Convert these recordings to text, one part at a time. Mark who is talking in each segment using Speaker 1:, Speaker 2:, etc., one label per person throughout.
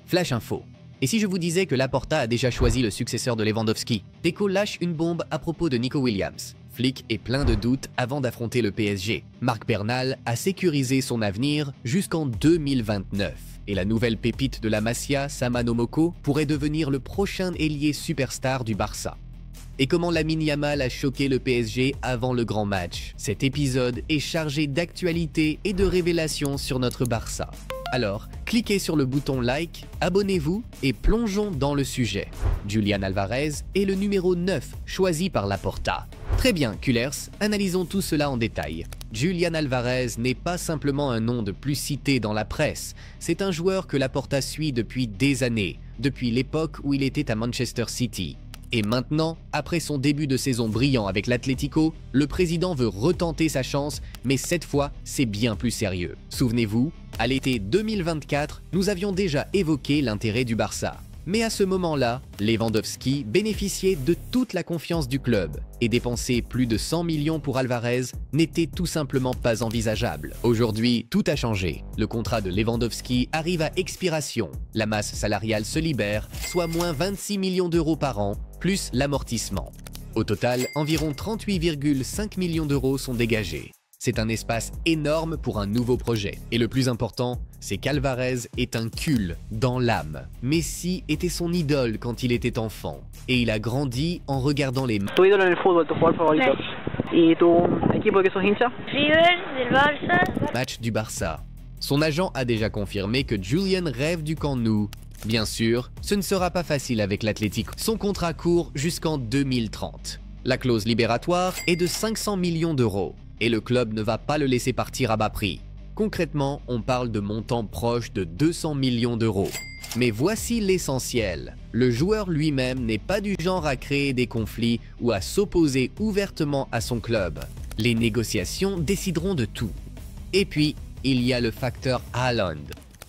Speaker 1: Flash info. Et si je vous disais que Laporta a déjà choisi le successeur de Lewandowski? Deco lâche une bombe à propos de Nico Williams. Flick est plein de doutes avant d'affronter le PSG. Marc Bernal a sécurisé son avenir jusqu'en 2029. Et la nouvelle pépite de la Masia, Sama Moko, pourrait devenir le prochain ailier superstar du Barça. Et comment Lamine Yamal a choqué le PSG avant le grand match? Cet épisode est chargé d'actualités et de révélations sur notre Barça. Alors, cliquez sur le bouton like, abonnez-vous et plongeons dans le sujet. Julian Alvarez est le numéro 9 choisi par Laporta. Très bien, Cullers, analysons tout cela en détail. Julian Alvarez n'est pas simplement un nom de plus cité dans la presse, c'est un joueur que Laporta suit depuis des années, depuis l'époque où il était à Manchester City. Et maintenant, après son début de saison brillant avec l'Atlético, le président veut retenter sa chance, mais cette fois, c'est bien plus sérieux. Souvenez-vous, à l'été 2024, nous avions déjà évoqué l'intérêt du Barça. Mais à ce moment-là, Lewandowski bénéficiait de toute la confiance du club et dépenser plus de 100 millions pour Alvarez n'était tout simplement pas envisageable. Aujourd'hui, tout a changé. Le contrat de Lewandowski arrive à expiration. La masse salariale se libère, soit moins 26 millions d'euros par an, plus l'amortissement. Au total, environ 38,5 millions d'euros sont dégagés. C'est un espace énorme pour un nouveau projet. Et le plus important, c'est qu'Alvarez est un cul dans l'âme. Messi était son idole quand il était enfant. Et il a grandi en regardant les
Speaker 2: Tu ídolo en el fútbol, tu jugador favorito. ¿Y tu equipo que sos hincha?
Speaker 3: River, del Barça.
Speaker 1: matchs du Barça. Son agent a déjà confirmé que Julian rêve du Camp Nou. Bien sûr, ce ne sera pas facile avec l'Atlético. Son contrat court jusqu'en 2030. La clause libératoire est de 500 millions d'euros. Et le club ne va pas le laisser partir à bas prix. Concrètement, on parle de montants proches de 200 millions d'euros. Mais voici l'essentiel. Le joueur lui-même n'est pas du genre à créer des conflits ou à s'opposer ouvertement à son club. Les négociations décideront de tout. Et puis, il y a le facteur Haaland.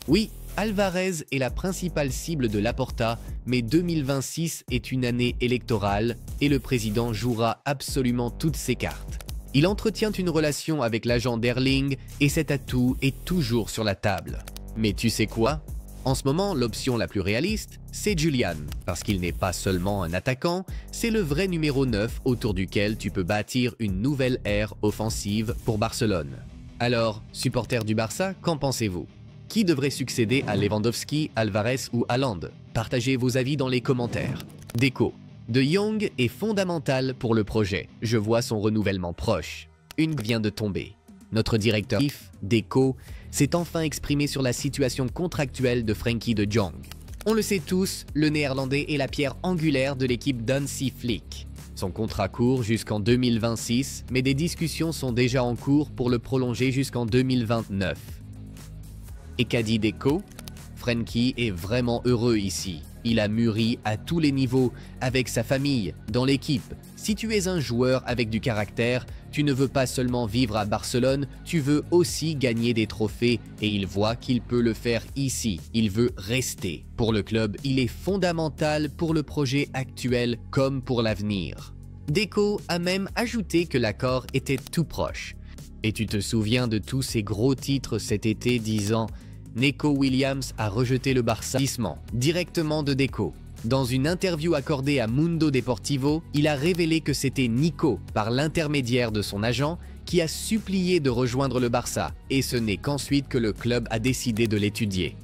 Speaker 1: Oui, Alvarez est la principale cible de Laporta, mais 2026 est une année électorale et le président jouera absolument toutes ses cartes. Il entretient une relation avec l'agent d'Erling et cet atout est toujours sur la table. Mais tu sais quoi? En ce moment, l'option la plus réaliste, c'est Julian, parce qu'il n'est pas seulement un attaquant, c'est le vrai numéro 9 autour duquel tu peux bâtir une nouvelle ère offensive pour Barcelone. Alors, supporters du Barça, qu'en pensez-vous? Qui devrait succéder à Lewandowski, Alvarez ou Haaland? Partagez vos avis dans les commentaires. Deco. De Jong est fondamental pour le projet. Je vois son renouvellement proche. Une vient de tomber. Notre directeur Deco s'est enfin exprimé sur la situation contractuelle de Frenkie de Jong. On le sait tous, le néerlandais est la pierre angulaire de l'équipe d'Hansi Flick. Son contrat court jusqu'en 2026, mais des discussions sont déjà en cours pour le prolonger jusqu'en 2029. Et qu'a dit Deco? Frenkie est vraiment heureux ici. Il a mûri à tous les niveaux, avec sa famille, dans l'équipe. Si tu es un joueur avec du caractère, tu ne veux pas seulement vivre à Barcelone, tu veux aussi gagner des trophées et il voit qu'il peut le faire ici. Il veut rester. Pour le club, il est fondamental pour le projet actuel comme pour l'avenir. Deco a même ajouté que l'accord était tout proche. Et tu te souviens de tous ces gros titres cet été disant Nico Williams a rejeté le Barça directement de Deco. Dans une interview accordée à Mundo Deportivo, il a révélé que c'était Nico, par l'intermédiaire de son agent, qui a supplié de rejoindre le Barça, et ce n'est qu'ensuite que le club a décidé de l'étudier.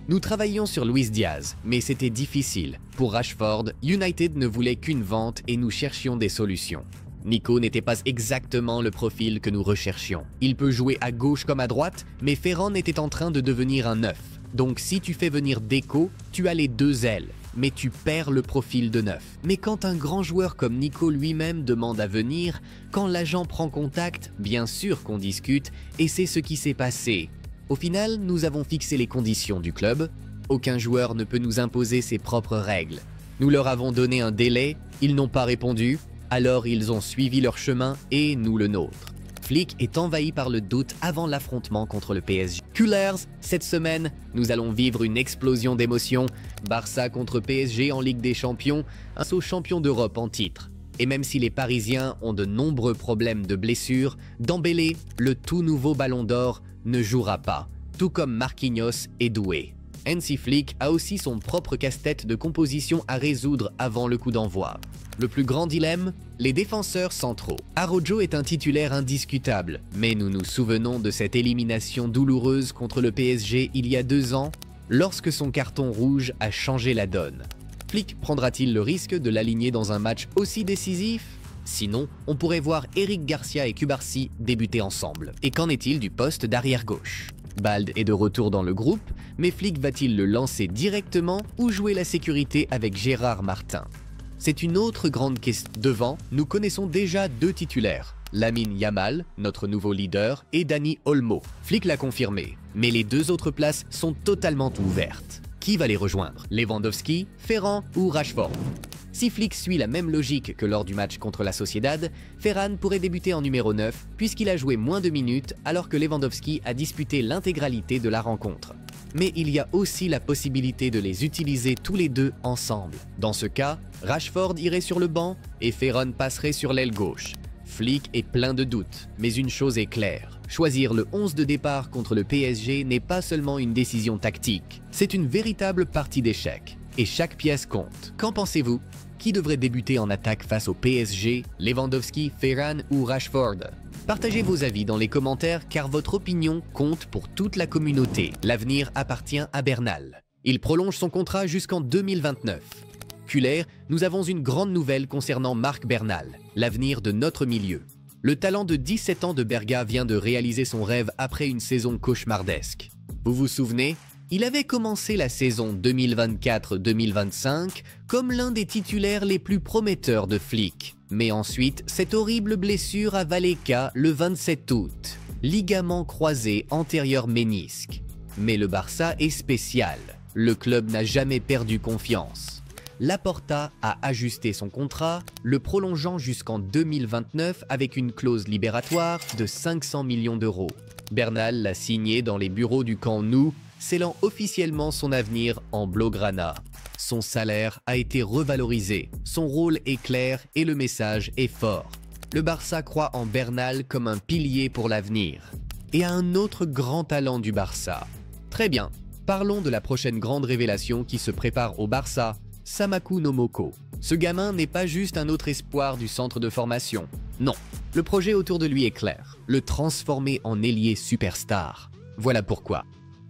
Speaker 1: Nous travaillions sur Luis Diaz, mais c'était difficile. Pour Rashford, United ne voulait qu'une vente et nous cherchions des solutions. Nico n'était pas exactement le profil que nous recherchions. Il peut jouer à gauche comme à droite, mais Ferran était en train de devenir un 9. Donc si tu fais venir Deco, tu as les deux ailes, mais tu perds le profil de 9. Mais quand un grand joueur comme Nico lui-même demande à venir, quand l'agent prend contact, bien sûr qu'on discute, et c'est ce qui s'est passé. Au final, nous avons fixé les conditions du club. Aucun joueur ne peut nous imposer ses propres règles. Nous leur avons donné un délai, ils n'ont pas répondu, alors ils ont suivi leur chemin et nous le nôtre. Flick est envahi par le doute avant l'affrontement contre le PSG. Cullers, cette semaine, nous allons vivre une explosion d'émotions. Barça contre PSG en Ligue des Champions, un saut champion d'Europe en titre. Et même si les Parisiens ont de nombreux problèmes de blessures, Dembélé, le tout nouveau Ballon d'Or, ne jouera pas, tout comme Marquinhos est doué. Hansi Flick a aussi son propre casse-tête de composition à résoudre avant le coup d'envoi. Le plus grand dilemme, les défenseurs centraux. Araujo est un titulaire indiscutable, mais nous nous souvenons de cette élimination douloureuse contre le PSG il y a 2 ans, lorsque son carton rouge a changé la donne. Flick prendra-t-il le risque de l'aligner dans un match aussi décisif? Sinon, on pourrait voir Eric Garcia et Cubarsí débuter ensemble. Et qu'en est-il du poste d'arrière gauche? Bald est de retour dans le groupe, mais Flick va-t-il le lancer directement ou jouer la sécurité avec Gérard Martin? C'est une autre grande question. Devant, nous connaissons déjà 2 titulaires, Lamine Yamal, notre nouveau leader, et Dani Olmo. Flick l'a confirmé, mais les 2 autres places sont totalement ouvertes. Qui va les rejoindre? Lewandowski, Ferran ou Rashford? Si Flick suit la même logique que lors du match contre la Sociedad, Ferran pourrait débuter en numéro 9 puisqu'il a joué moins de minutes alors que Lewandowski a disputé l'intégralité de la rencontre. Mais il y a aussi la possibilité de les utiliser tous les 2 ensemble. Dans ce cas, Rashford irait sur le banc et Ferran passerait sur l'aile gauche. Flick est plein de doutes, mais une chose est claire. Choisir le 11 de départ contre le PSG n'est pas seulement une décision tactique, c'est une véritable partie d'échecs. Et chaque pièce compte. Qu'en pensez-vous? Qui devrait débuter en attaque face au PSG, Lewandowski, Ferran ou Rashford? Partagez vos avis dans les commentaires car votre opinion compte pour toute la communauté. L'avenir appartient à Bernal. Il prolonge son contrat jusqu'en 2029. Culler, nous avons une grande nouvelle concernant Marc Bernal, l'avenir de notre milieu. Le talent de 17 ans de Berga vient de réaliser son rêve après une saison cauchemardesque. Vous vous souvenez? Il avait commencé la saison 2024-2025 comme l'un des titulaires les plus prometteurs de Flick. Mais ensuite, cette horrible blessure à Vallecas le 27 août. Ligament croisé antérieur ménisque. Mais le Barça est spécial. Le club n'a jamais perdu confiance. Laporta a ajusté son contrat, le prolongeant jusqu'en 2029 avec une clause libératoire de 500 millions d'euros. Bernal l'a signé dans les bureaux du Camp Nou, scellant officiellement son avenir en Blaugrana. Son salaire a été revalorisé, son rôle est clair et le message est fort. Le Barça croit en Bernal comme un pilier pour l'avenir. Et à un autre grand talent du Barça. Très bien, parlons de la prochaine grande révélation qui se prépare au Barça, Samakou Nomoko. Ce gamin n'est pas juste un autre espoir du centre de formation. Non, le projet autour de lui est clair, le transformer en ailier superstar. Voilà pourquoi.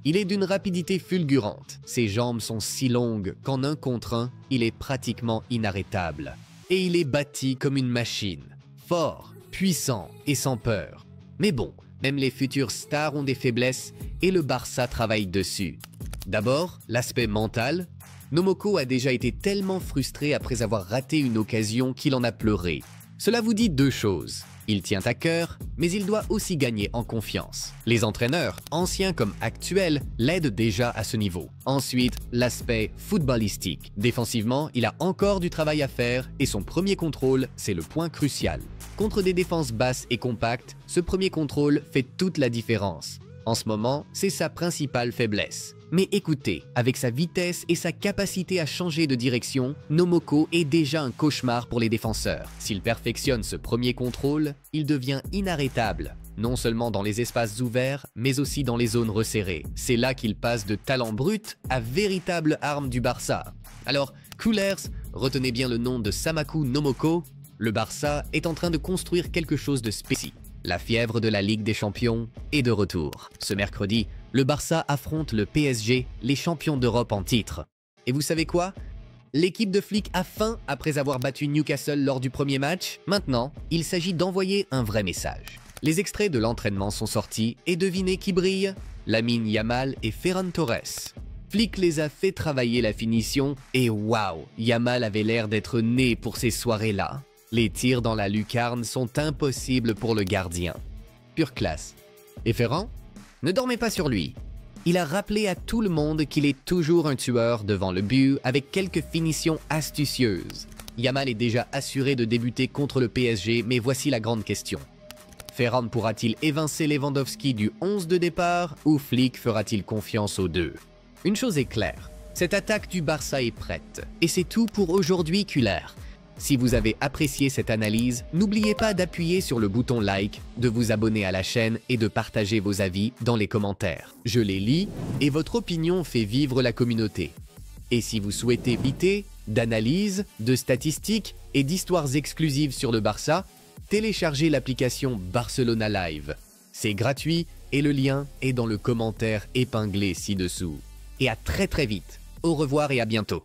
Speaker 1: Il est d'une rapidité fulgurante. Ses jambes sont si longues qu'en 1 contre 1, il est pratiquement inarrêtable. Et il est bâti comme une machine. Fort, puissant et sans peur. Mais bon, même les futures stars ont des faiblesses et le Barça travaille dessus. D'abord, l'aspect mental. Nomoko a déjà été tellement frustré après avoir raté une occasion qu'il en a pleuré. Cela vous dit 2 choses. Il tient à cœur, mais il doit aussi gagner en confiance. Les entraîneurs, anciens comme actuels, l'aident déjà à ce niveau. Ensuite, l'aspect footballistique. Défensivement, il a encore du travail à faire et son premier contrôle, c'est le point crucial. Contre des défenses basses et compactes, ce premier contrôle fait toute la différence. En ce moment, c'est sa principale faiblesse. Mais écoutez, avec sa vitesse et sa capacité à changer de direction, Nomoko est déjà un cauchemar pour les défenseurs. S'il perfectionne ce premier contrôle, il devient inarrêtable, non seulement dans les espaces ouverts, mais aussi dans les zones resserrées. C'est là qu'il passe de talent brut à véritable arme du Barça. Alors, Coolers, retenez bien le nom de Samakou Nomoko, le Barça est en train de construire quelque chose de spécial. La fièvre de la Ligue des Champions est de retour. Ce mercredi, le Barça affronte le PSG, les champions d'Europe en titre. Et vous savez quoi? L'équipe de Flick a faim après avoir battu Newcastle lors du premier match. Maintenant, il s'agit d'envoyer un vrai message. Les extraits de l'entraînement sont sortis et devinez qui brille? Lamine Yamal et Ferran Torres. Flick les a fait travailler la finition et waouh, Yamal avait l'air d'être né pour ces soirées-là. Les tirs dans la lucarne sont impossibles pour le gardien. Pure classe. Et Ferran? Ne dormez pas sur lui. Il a rappelé à tout le monde qu'il est toujours un tueur devant le but avec quelques finitions astucieuses. Yamal est déjà assuré de débuter contre le PSG, mais voici la grande question. Ferran pourra-t-il évincer Lewandowski du 11 de départ ou Flick fera-t-il confiance aux 2? Une chose est claire, cette attaque du Barça est prête. Et c'est tout pour aujourd'hui, Culler. Si vous avez apprécié cette analyse, n'oubliez pas d'appuyer sur le bouton like, de vous abonner à la chaîne et de partager vos avis dans les commentaires. Je les lis et votre opinion fait vivre la communauté. Et si vous souhaitez d'analyses, de statistiques et d'histoires exclusives sur le Barça, téléchargez l'application Barcelona Live. C'est gratuit et le lien est dans le commentaire épinglé ci-dessous. Et à très vite. Au revoir et à bientôt.